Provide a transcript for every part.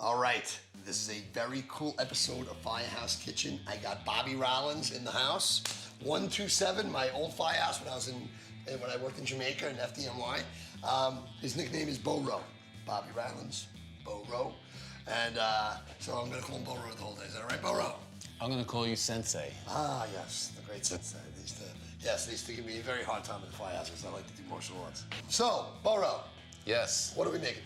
All right, this is a very cool episode of Firehouse Kitchen. I got Bobby Rollins in the house. 127, my old firehouse when I worked in Jamaica in FDNY. His nickname is Bo Rowe. Bobby Rollins, Bo Rowe. And so I'm gonna call him Bo Rowe the whole day. Is that all right, Bo Rowe? I'm gonna call you Sensei. Ah, yes, the great Sensei. They used to give me a very hard time in the firehouse because I like to do martial arts. So, Bo Rowe. Yes. What are we making?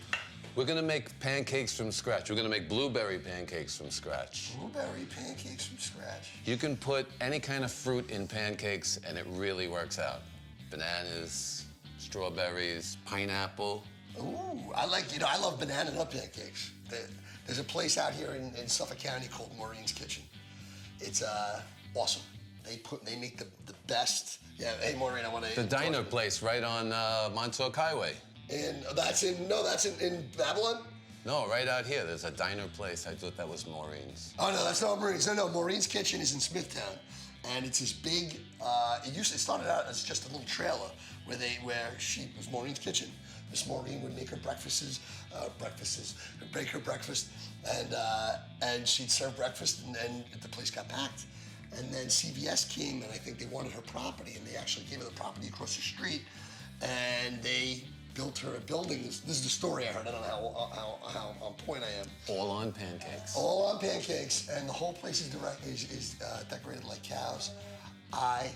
We're gonna make pancakes from scratch. We're gonna make blueberry pancakes from scratch. Blueberry pancakes from scratch. You can put any kind of fruit in pancakes and it really works out. Bananas, strawberries, pineapple. Ooh, I love banana nut pancakes. There's a place out here in Suffolk County called Maureen's Kitchen. It's awesome. They make the best. Yeah, hey Maureen, I want to. The diner place right on Montauk Highway. That's in Babylon? No, right out here. There's a diner place. I thought that was Maureen's. Oh no, that's not Maureen's. No, Maureen's Kitchen is in Smithtown, and it's this big. It started out as just a little trailer where she was Maureen's Kitchen. Miss Maureen would make her breakfast, and she'd serve breakfast, and the place got packed. And then CVS came, and I think they wanted her property, and they actually gave her the property across the street, and they built her a building. This is the story I heard. I don't know how on point I am. All on pancakes. All on pancakes, and the whole place is decorated like cows. I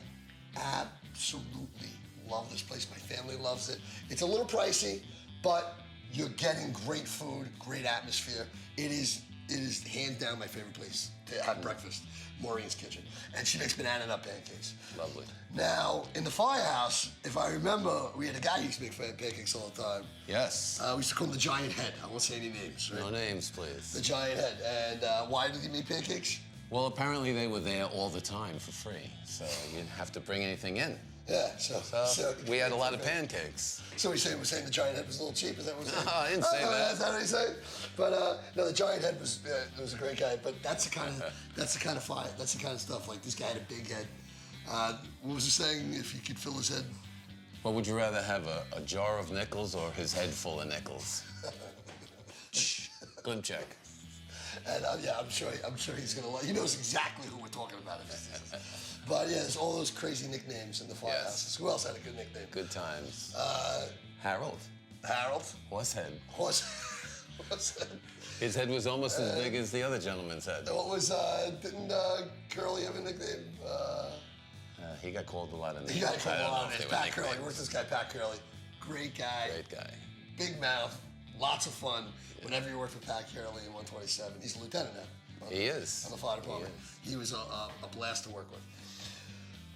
absolutely love this place. My family loves it. It's a little pricey, but you're getting great food, great atmosphere. It is hands down my favorite place to have breakfast. Maureen's Kitchen. And she makes banana nut pancakes. Lovely. Now, in the firehouse, if I remember, we had a guy who used to make pancakes all the time. Yes. We used to call him the Giant Head. I won't say any names, right? No names, please. The Giant Head. And why did he make pancakes? Well, apparently they were there all the time for free, so you didn't have to bring anything in. Yeah, so we had a lot of pancakes. So we're saying the Giant Head was a little cheap. Is that what we're saying? No, I didn't say that. That's not what he said. But no, the Giant Head was a great guy. But that's the kind of fire. That's the kind of stuff. Like this guy had a big head. What was he saying? If he could fill his head. What would you rather have, a jar of nickels or his head full of nickels? Shh, good check. And yeah, I'm sure he's gonna like. He knows exactly who we're talking about. But yeah, there's all those crazy nicknames in the firehouses. Yes. Who else had a good nickname? Good times. Harold. Harold. Horsehead. Horsehead. His head was almost as big as the other gentleman's head. What was? Didn't Curly have a nickname? He got called a lot of names. He got called a lot of names. Pat Curly. Worked this guy, Pat Curly. Great guy. Great guy. Big mouth. Lots of fun. Yeah. Whenever you worked with Pat Curly in 127, he's a lieutenant now. He is. On the fire department. He was a blast to work with.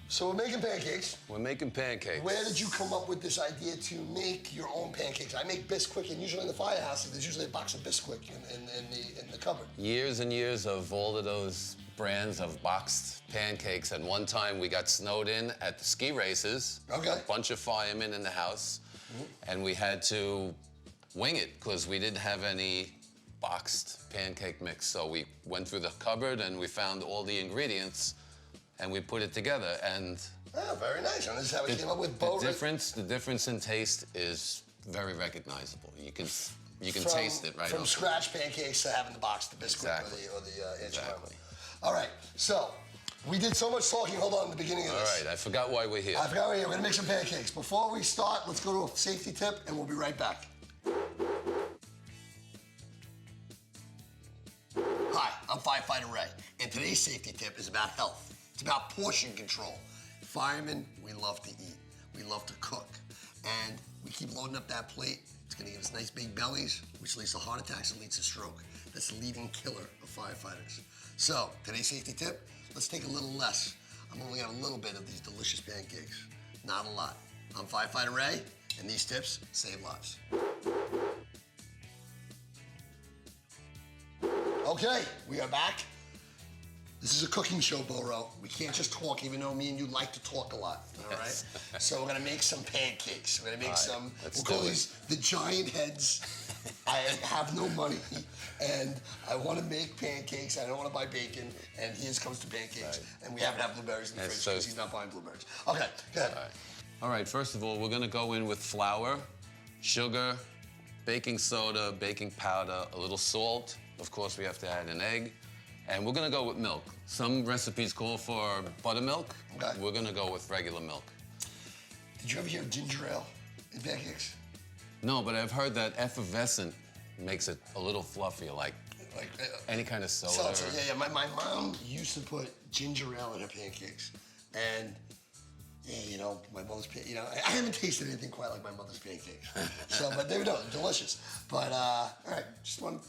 So we're making pancakes. We're making pancakes. Where did you come up with this idea to make your own pancakes? I make Bisquick, and usually in the firehouse, there's usually a box of Bisquick in the cupboard. Years and years of all of those brands of boxed pancakes, and one time we got snowed in at the ski races. Okay. A bunch of firemen in the house, and we had to wing it because we didn't have any boxed pancake mix. So we went through the cupboard and we found all the ingredients, and we put it together, and very nice. And this is how we came up with Bo. The difference in taste is very recognizable. You can taste it right from off. Scratch pancakes to having the box, the Bisquick, exactly. or the exactly. All right, so we did so much talking. Hold on, in the beginning of this. All right, I forgot why we're here. I forgot we're here. We're gonna make some pancakes. Before we start, let's go to a safety tip, and we'll be right back. Hi, I'm Firefighter Ray, and today's safety tip is about health. It's about portion control. Firemen, we love to eat. We love to cook. And we keep loading up that plate. It's gonna give us nice big bellies, which leads to heart attacks and leads to stroke. That's the leading killer of firefighters. So, today's safety tip, let's take a little less. I'm only got a little bit of these delicious pancakes. Not a lot. I'm Firefighter Ray, and these tips save lives. Okay, we are back. This is a cooking show, Boro. We can't just talk, even though me and you like to talk a lot, all right? So we're gonna make some pancakes. We're gonna make some, we'll call these the giant heads. I have no money, and I wanna make pancakes. I don't wanna buy bacon, and here comes the pancakes. Right. And we haven't had blueberries in the fridge because he's not buying blueberries. Okay, go ahead. All right, first of all, we're gonna go in with flour, sugar, baking soda, baking powder, a little salt. Of course, we have to add an egg. And we're gonna go with milk. Some recipes call for buttermilk. Okay. We're gonna go with regular milk. Did you ever hear ginger ale in pancakes? No, but I've heard that effervescent makes it a little fluffier, like any kind of soda. Seltzer, yeah. My mom used to put ginger ale in her pancakes. And yeah, you know, my mother's I haven't tasted anything quite like my mother's pancakes. So, but they were delicious. But all right, just wanted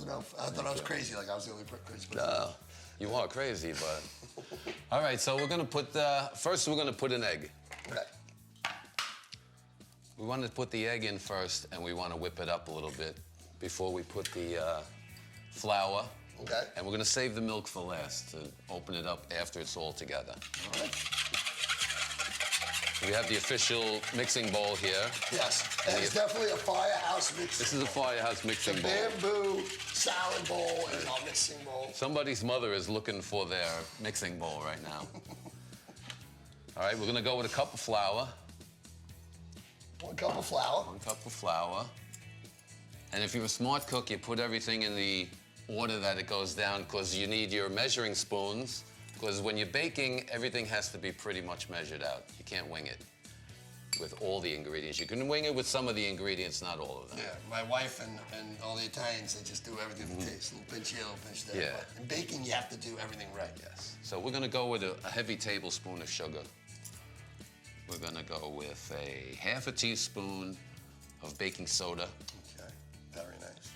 to know. I thought I was crazy, like I was the only crazy person. No, you are crazy, but all right. So we're gonna put first. We're gonna put an egg. Okay. We want to put the egg in first, and we want to whip it up a little bit before we put the flour. Okay. And we're gonna save the milk for last to open it up after it's all together. All right. We have the official mixing bowl here. Yes, and it's definitely a firehouse mixing bowl. This is a firehouse mixing bowl. Bamboo salad bowl is our mixing bowl. Somebody's mother is looking for their mixing bowl right now. All right, we're gonna go with a cup of flour. 1 cup of flour. 1 cup of flour. And if you're a smart cook, you put everything in the order that it goes down because you need your measuring spoons. Because when you're baking, everything has to be pretty much measured out. You can't wing it with all the ingredients. You can wing it with some of the ingredients, not all of them. Yeah, my wife and all the Italians, they just do everything for taste. A little pinch here, a little pinch there. Yeah. But in baking, you have to do everything right. Yes. So we're gonna go with a heavy tablespoon of sugar. We're gonna go with a half a teaspoon of baking soda. Okay, very nice.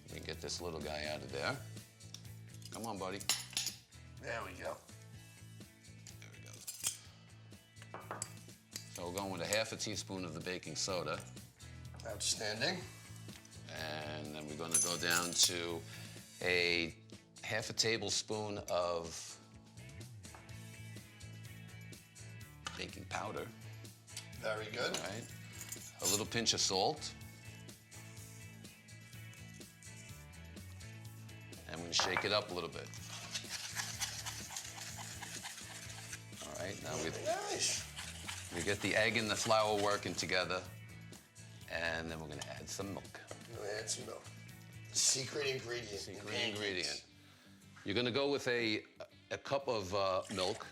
We can get this little guy out of there. Come on, buddy. There we go. There we go. So we're going with a half a teaspoon of the baking soda. Outstanding. And then we're gonna go down to a half a tablespoon of baking powder. Very good. All right. A little pinch of salt. And we're gonna shake it up a little bit. All right, now Nice. we get the egg and the flour working together, and then we're gonna add some milk. I'm gonna add some milk. Secret ingredient. Secret ingredient. You're gonna go with a cup of milk,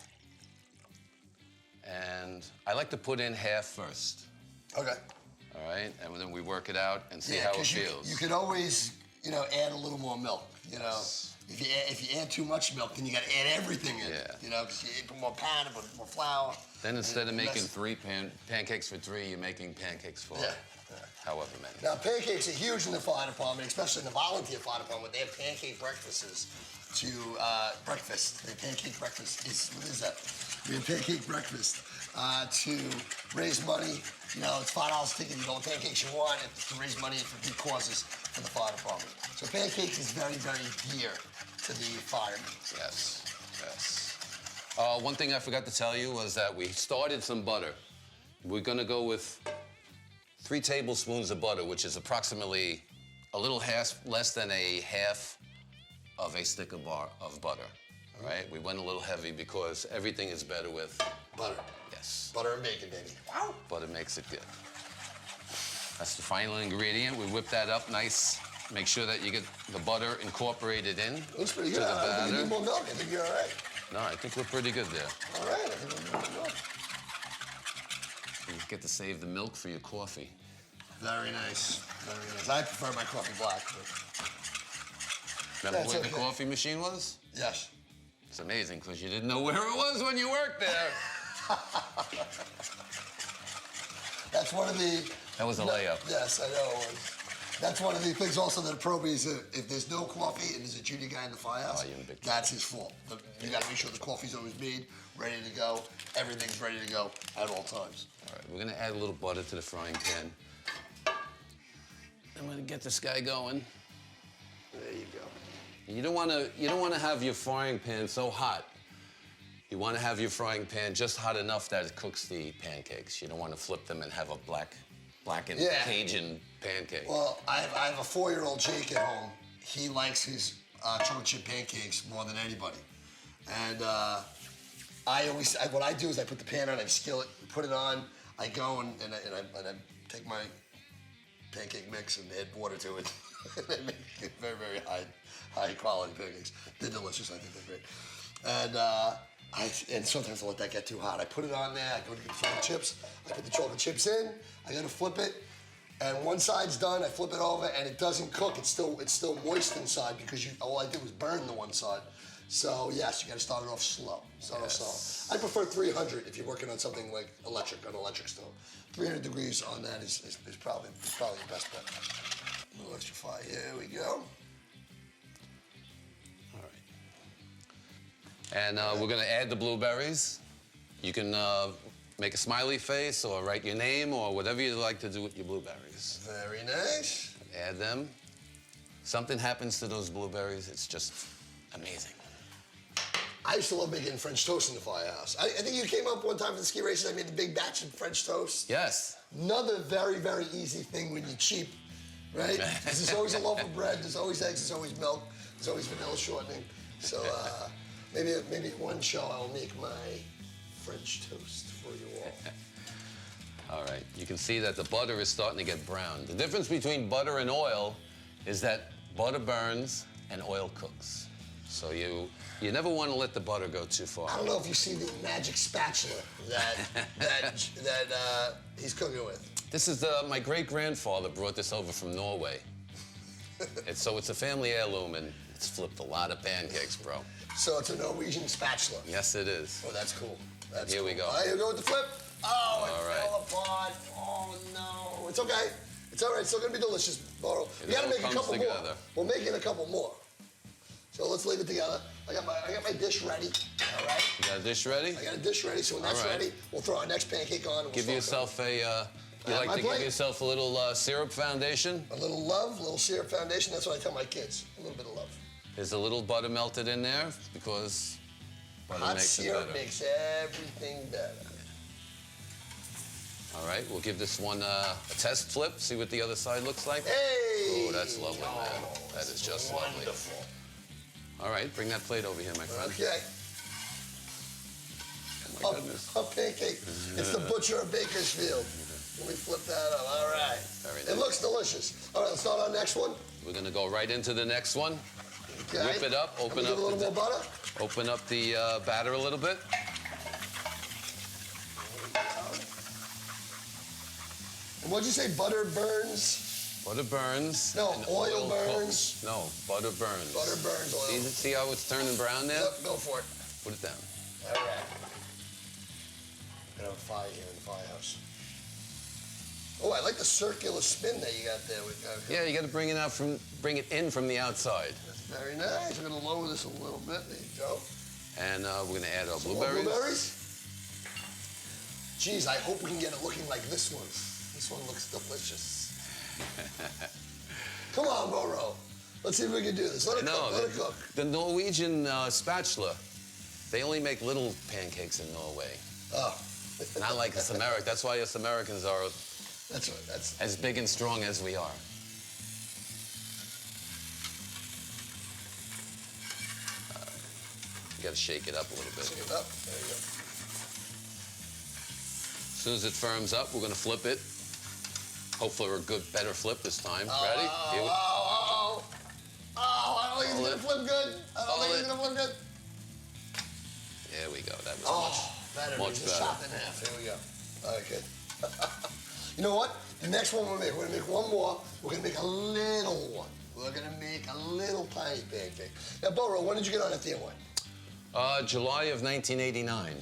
and I like to put in half first. Okay. All right, and then we work it out and see how it feels. You could always, add a little more milk. Yes. If you add too much milk, then you got to add everything in. Yeah. Because you put more powder, put more flour. Then instead of making pancakes for 3, you're making pancakes for however many. Now, pancakes are huge in the fire department, especially in the volunteer fire department. They have pancake breakfasts to breakfast. The pancake breakfast is, what is that? We have pancake breakfast to raise money. It's $5 ticket. You go with pancakes you want to raise money for good causes for the fire department. So pancakes is very, very dear to the firemen. Yes, yes. One thing I forgot to tell you was that we started some butter. We're gonna go with 3 tablespoons of butter, which is approximately a little less than a half of a stick of butter. All right, we went a little heavy because everything is better with butter. Yes. Butter and bacon, baby. Wow. Butter makes it good. That's the final ingredient. We whip that up nice. Make sure that you get the butter incorporated in. Looks pretty good. To the I think you batter. need more milk. I think you're all right. No, I think we're pretty good there. All right, I think we're good. Milk. You get to save the milk for your coffee. Very nice. Very nice. I prefer my coffee black. Remember That's where the okay. coffee machine was? Yes. It's amazing because you didn't know where it was when you worked there. That's one of the... That was a layup. Yes, I know. That's one of the things also that a probie is if there's no coffee and there's a junior guy in the firehouse, that's his fault. You got to make sure the coffee's always made, ready to go. Everything's ready to go at all times. All right, we're gonna add a little butter to the frying pan. I'm gonna get this guy going. There you go. You don't wanna have your frying pan so hot. You wanna have your frying pan just hot enough that it cooks the pancakes. You don't wanna flip them and have a blackened Cajun pancake. Well, I have a 4-year-old Jake at home. He likes his chocolate chip pancakes more than anybody. And what I do is I put the pan on, I skillet, put it on, I go and I take my pancake mix and add water to it. And I make it very, very high quality pancakes. They're delicious, I think they're great. And sometimes I let that get too hot. I put it on there, I go to get the chocolate chips, I put the chocolate chips in, I gotta flip it, and one side's done, I flip it over, and it doesn't cook. It's still moist inside because all I did was burn the one side. So yes, you gotta start it off slow. I prefer 300 if you're working on something like an electric stove. 300 degrees on that is probably the best bet. A little extra fire, here we go. All right. And we're gonna add the blueberries. You can make a smiley face or write your name or whatever you like to do with your blueberries. Very nice. Add them. Something happens to those blueberries, it's just amazing. I used to love making French toast in the firehouse. I think you came up one time for the ski races, I made a big batch of French toast. Yes. Another very, very easy thing when you're cheap, right? There's always a loaf of bread, there's always eggs, there's always milk, there's always vanilla shortening. So maybe one show I'll make my French toast for you all. All right, you can see that the butter is starting to get brown. The difference between butter and oil is that butter burns and oil cooks. So you never want to let the butter go too far. I don't know if you see the magic spatula that he's cooking with. This is my great-grandfather brought this over from Norway. So it's a family heirloom, and it's flipped a lot of pancakes, bro. So it's a Norwegian spatula. Yes, it is. Oh, that's cool. Here we go. All right, here we go with the flip. Oh, it All right. fell apart. Oh, no. It's okay. It's all right. It's still going to be delicious, Boro. We got to make a couple more. We're making a couple more. So let's leave it together. I got my dish ready. All right. You got a dish ready? I got a dish ready. So when that's ready, we'll throw our next pancake on. And we'll give yourself a. You like to give yourself a little syrup foundation? A little love, a little syrup foundation. That's what I tell my kids. A little bit of love. There's a little butter melted in there because butter makes it better. Hot syrup makes everything better. All right, we'll give this one a test flip, see what the other side looks like. Hey! Oh, that's lovely, man. That is just wonderful. Lovely. All right, bring that plate over here, my friend. Okay. Oh, my goodness. A pancake. It's the butcher of Bakersfield. Let me flip that up. All right. Very nice. It looks delicious. All right, let's start our next one. We're gonna go right into the next one. Okay. Whip it up, open up. A little more butter. Open up the batter a little bit. And what'd you say? Butter burns? Butter burns. No, oil burns. Cooks. No, butter burns. Butter burns, oil. See how it's turning brown there? Yep, go for it. Put it down. All right. We're gonna have a fire here in the firehouse. Oh, I like the circular spin that you got there. Yeah, you got to bring it in from the outside. That's very nice. We're gonna lower this a little bit. There you go. And we're gonna add our Some blueberries. more blueberries. Geez, I hope we can get it looking like this one. This one looks delicious. Come on, Boro. Let's see if we can do this. Let it cook. The Norwegian spatula, they only make little pancakes in Norway. Oh. Not like us Americans. That's why us Americans are as big and strong as we are. You got to shake it up a little bit. Shake it up. There you go. As soon as it firms up, we're going to flip it. Hopefully, we're a better flip this time. Ready? Here we Oh, I don't think it's going to flip good. I don't think it's going to flip good. There we go. That was much better. Chopped in half. Here we go. All right, good. You know what? The next one we're going to make one more. We're going to make a little one. We're going to make a little tiny pancake. Now, Boro, when did you get on FD1? July of 1989.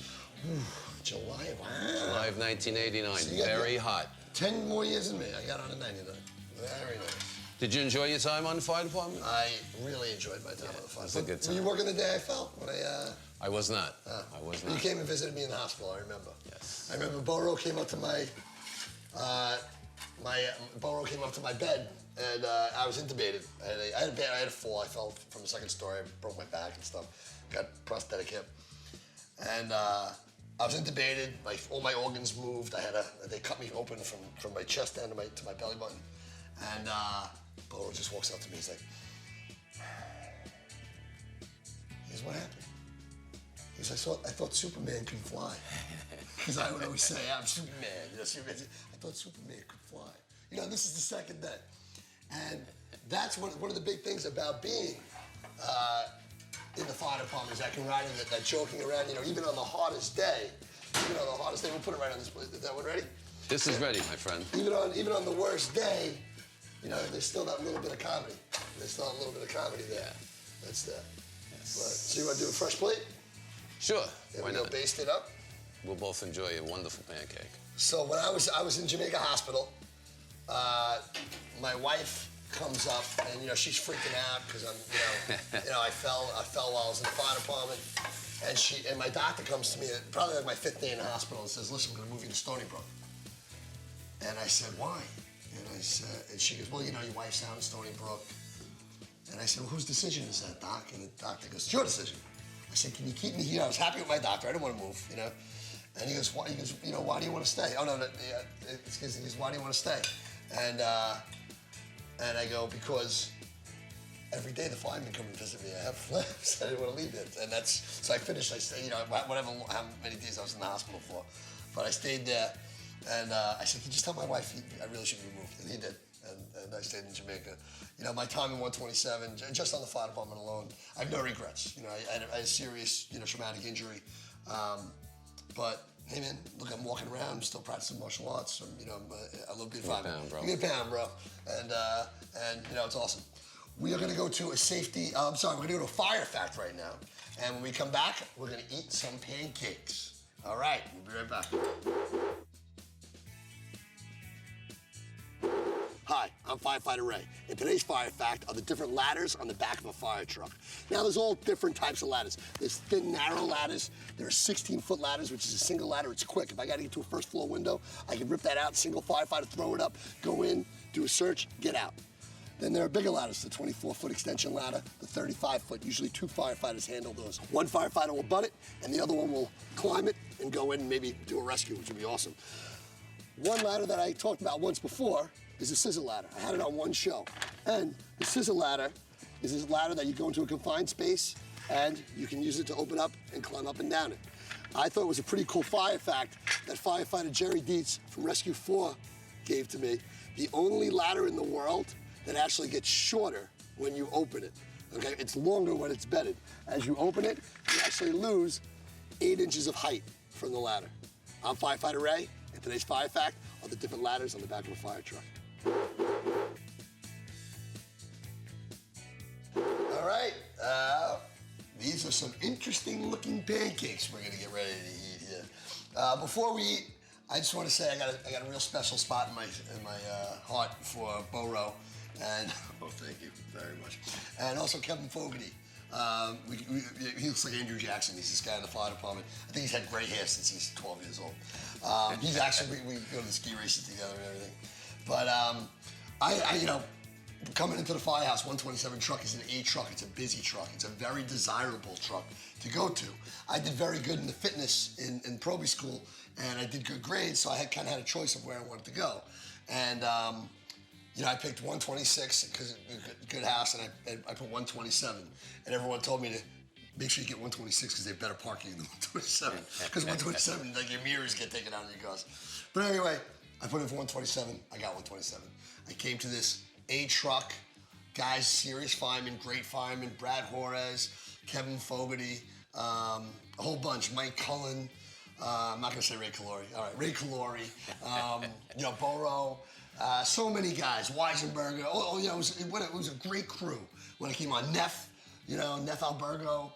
July, wow. July of 1989. So Very hot. 10 more years than me. I got on in 99. Very nice. Did you enjoy your time on the fire department? I really enjoyed my time on the fire. It was a good time. Were you working the day I fell? When I was not. I was not. You came and visited me in the hospital, I remember. Yes. I remember Boro came up to my bed, and I was intubated. I had a fall. I fell from the second story. I broke my back and stuff. Got prosthetic hip, and I was intubated. All my organs moved. They cut me open from my chest down to my belly button, and Boro just walks up to me. He's like, "Here's what happened." He goes, I thought Superman could fly. Because I would always say, I'm Superman. You know, Superman. I thought Superman could fly. You know, this is the second day. And that's one of the big things about being in the fire department is I can ride in that joking around, you know, even on the hardest day, we'll put it right on this place. Is that one ready? This is ready, my friend. Even on the worst day, you know, there's still that little bit of comedy. There's still a little bit of comedy there. Yeah. That's there. Yes. So you want to do a fresh plate? Sure. Yeah, Why we'll not? Baste it up. We'll both enjoy a wonderful pancake. So when I was in Jamaica Hospital, my wife comes up and you know she's freaking out because I fell while I was in the fire department, and my doctor comes to me probably like my 5th day in the hospital and says, "Listen, I'm going to move you to Stony Brook." And I said, "Why?" And she goes, "Well, you know your wife's down in Stony Brook." And I said, "Well, whose decision is that, Doc?" And the doctor goes, "It's your decision." I said, "Can you keep me here?" I was happy with my doctor. I didn't want to move, you know. And he goes, "Why?" He goes, "You know, why do you want to stay?" Oh no, he goes, "Why do you want to stay?" And I go, "Because every day the firemen come and visit me. I have flaps. I didn't want to leave it." And so I finished. I stayed, you know, how many days I was in the hospital for, but I stayed there. And I said, "Can you just tell my wife I really should be moved?" And he did. And I stayed in Jamaica. You know, my time in 127, just on the fire department alone, I have no regrets. You know, I had a serious, you know, traumatic injury. But hey, man, look, I'm walking around. I'm still practicing martial arts. You know, I love being fireman. Give me a pound, bro. And you know, it's awesome. We are going to go to a safety. We're going to go to a fire fact right now. And when we come back, we're going to eat some pancakes. All right, we'll be right back. Hi, I'm Firefighter Ray, and today's fire fact are the different ladders on the back of a fire truck. Now, there's all different types of ladders. There's thin, narrow ladders. There are 16-foot ladders, which is a single ladder. It's quick. If I got to get to a first-floor window, I can rip that out, single firefighter, throw it up, go in, do a search, get out. Then there are bigger ladders, the 24-foot extension ladder, the 35-foot. Usually 2 firefighters handle those. One firefighter will butt it, and the other one will climb it and go in and maybe do a rescue, which would be awesome. One ladder that I talked about once before is a scissor ladder. I had it on one show. And the scissor ladder is this ladder that you go into a confined space and you can use it to open up and climb up and down it. I thought it was a pretty cool fire fact that firefighter Jerry Dietz from Rescue 4 gave to me. The only ladder in the world that actually gets shorter when you open it. Okay, it's longer when it's bedded. As you open it, you actually lose 8 inches of height from the ladder. I'm Firefighter Ray, and today's fire fact are the different ladders on the back of a fire truck. All right, these are some interesting looking pancakes we're gonna get ready to eat here. Before we eat, I just want to say I got a real special spot in my heart for Boro, and oh, thank you very much, and also Kevin Fogarty. He looks like Andrew Jackson. He's this guy in the fire department. I think he's had gray hair since he's 12 years old. He's actually, we go to the ski races together and everything. But I you know, coming into the firehouse, 127 truck is an A truck. It's a busy truck. It's a very desirable truck to go to. I did very good in the fitness in Proby school, and I did good grades, so I kind of had a choice of where I wanted to go. And you know, I picked 126 because good house, and I put 127. And everyone told me to make sure you get 126 because they have better parking than 127. Because 127, like your mirrors get taken out of your cars. But anyway, I put in for 127. I got 127. I came to this A truck, guys, serious firemen, great firemen, Brad Juarez, Kevin Fogarty, a whole bunch, Mike Cullen. I'm not gonna say Ray Calori. All right, Ray Calori. You know, Boro. So many guys, Weisenberger. Oh, you know, it was a great crew when I came on. Neff, you know, Neff Albergo,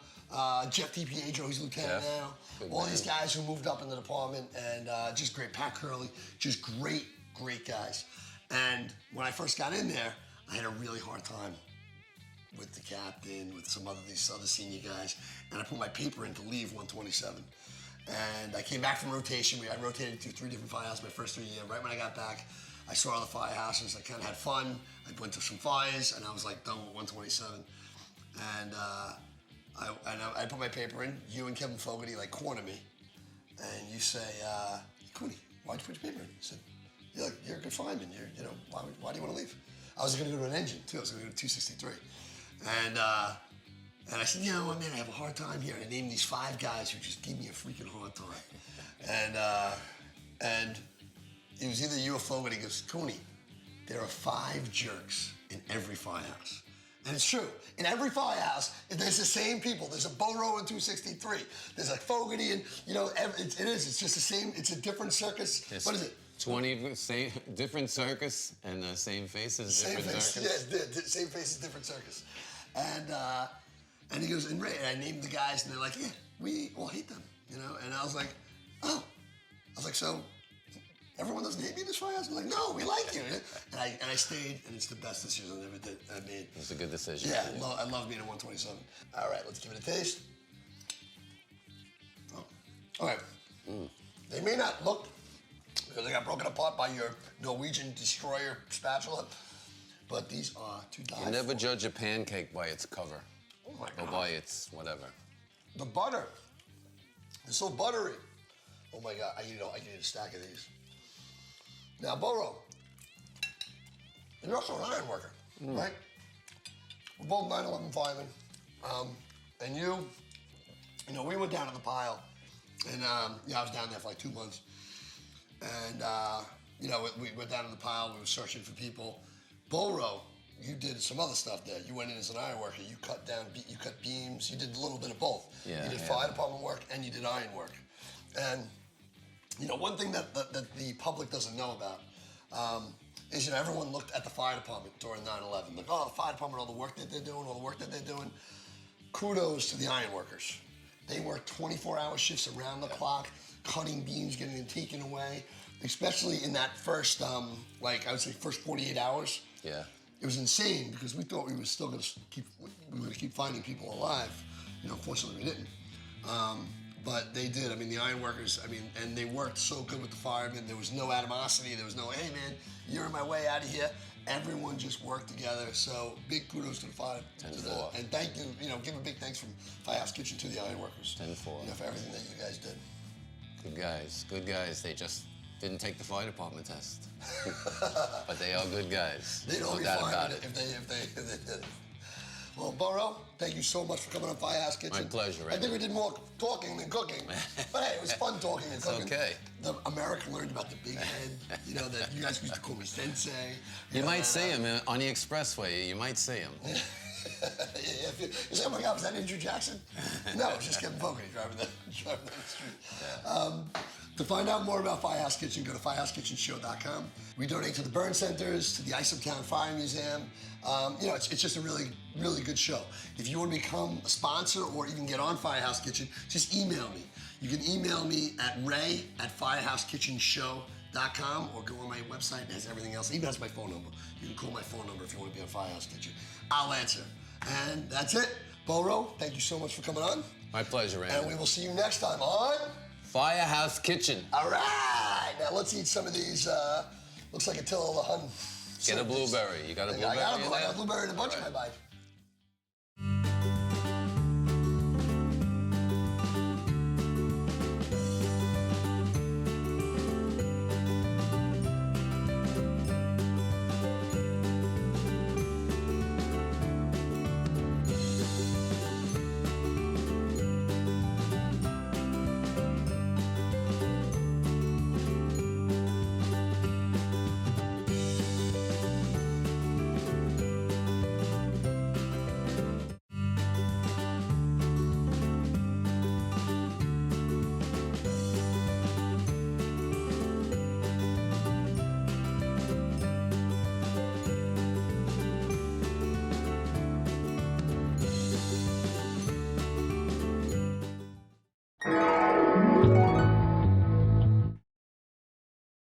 Jeff DiPietro, who's lieutenant now. All these guys who moved up in the department, and just great. Pat Curley, just great guys. And when I first got in there, I had a really hard time with the captain, with these other senior guys, and I put my paper in to leave 127. And I came back from rotation. I rotated through 3 different firehouses my first 3 years. Right when I got back, I saw all the firehouses. I kind of had fun. I went to some fires, and I was like done with 127. And I put my paper in. You and Kevin Fogarty like corner me, and you say, "Cooney, why'd you put your paper in?" I said, "You're a good fireman. Why do you want to leave?" I was going to go to an engine too. I was going to go to 263, and I said, "You know what, man? I have a hard time here." And I named these 5 guys who just gave me a freaking hard time, and it was either you or Fogarty. He goes, "Cooney, there are 5 jerks in every firehouse." And it's true. In every firehouse, there's the same people. There's a Boro in 263. There's a Fogarty, and it is. It's just the same. It's a different circus. Yes. What is it? 20 same, different circus and same faces, different circus. Yeah, same faces, different circus. And he goes, and I named the guys, and they're like, "Yeah, we all hate them," And I was like, "Oh," so. Everyone doesn't hate me in this firehouse? I'm like, "No, we like you." And I stayed, and it's the best decision I made. It was a good decision. Yeah, I love being at 127. All right, let's give it a taste. Oh. All right. They may not look, because they got broken apart by your Norwegian destroyer spatula, but these are to die You never for. judge a pancake by its cover. Oh my Or God. by its whatever. The butter. It's so buttery. Oh my God, I can eat a stack of these. Now, Boro, you're also an iron worker, right? We're both 9/11 firemen. And we went down to the pile, and I was down there for like 2 months. And, we went down to the pile, we were searching for people. Boro, you did some other stuff there. You went in as an iron worker, you cut beams, you did a little bit of both. Yeah, you did fire department work and you did iron work. And one thing that the public doesn't know about is everyone looked at the fire department during 9/11. Like, oh, the fire department, all the work that they're doing, Kudos to the iron workers. They work 24-hour shifts around the clock, cutting beams, getting them taken away, especially in that first, I would say first 48 hours. Yeah. It was insane because we thought we were still going to keep finding people alive. Unfortunately we didn't. But they did. The iron workers, and they worked so good with the firemen. There was no animosity. There was no, "Hey, man, you're in my way out of here." Everyone just worked together. So big kudos to the fire. 10-4. And thank you, give a big thanks from Firehouse Kitchen to the iron workers. 10-4. For everything that you guys did. Good guys. They just didn't take the fire department test. But they are good guys. They'd all No be doubt fine about with it. if they did it. Well, Boro, thank you so much for coming on Firehouse Kitchen. My pleasure, I think we did more talking than cooking. But hey, it was fun talking and cooking. It's okay. America learned about the big head, that you guys used to call me sensei. You might see him on the expressway. You might see him. Is that my guy? Was that Andrew Jackson? No, it was just Kevin Fogarty driving down the street. Yeah. To find out more about Firehouse Kitchen, go to firehouse.kitchenshow.com. We donate to the burn centers, to the Isoptown Fire Museum. It's just a really, really good show. If you want to become a sponsor or even get on Firehouse Kitchen, just email me. You can email me at ray@firehouse.kitchenshow.com or go on my website. It has everything else. It even has my phone number. You can call my phone number if you want to be on Firehouse Kitchen. I'll answer. And that's it. Boro, thank you so much for coming on. My pleasure, Randy. And we will see you next time on Firehouse Kitchen. All right. Now let's eat some of these. Looks like Attila the Hun. Get a blueberry. You got a blueberry? I got a blueberry in a bunch of my bite.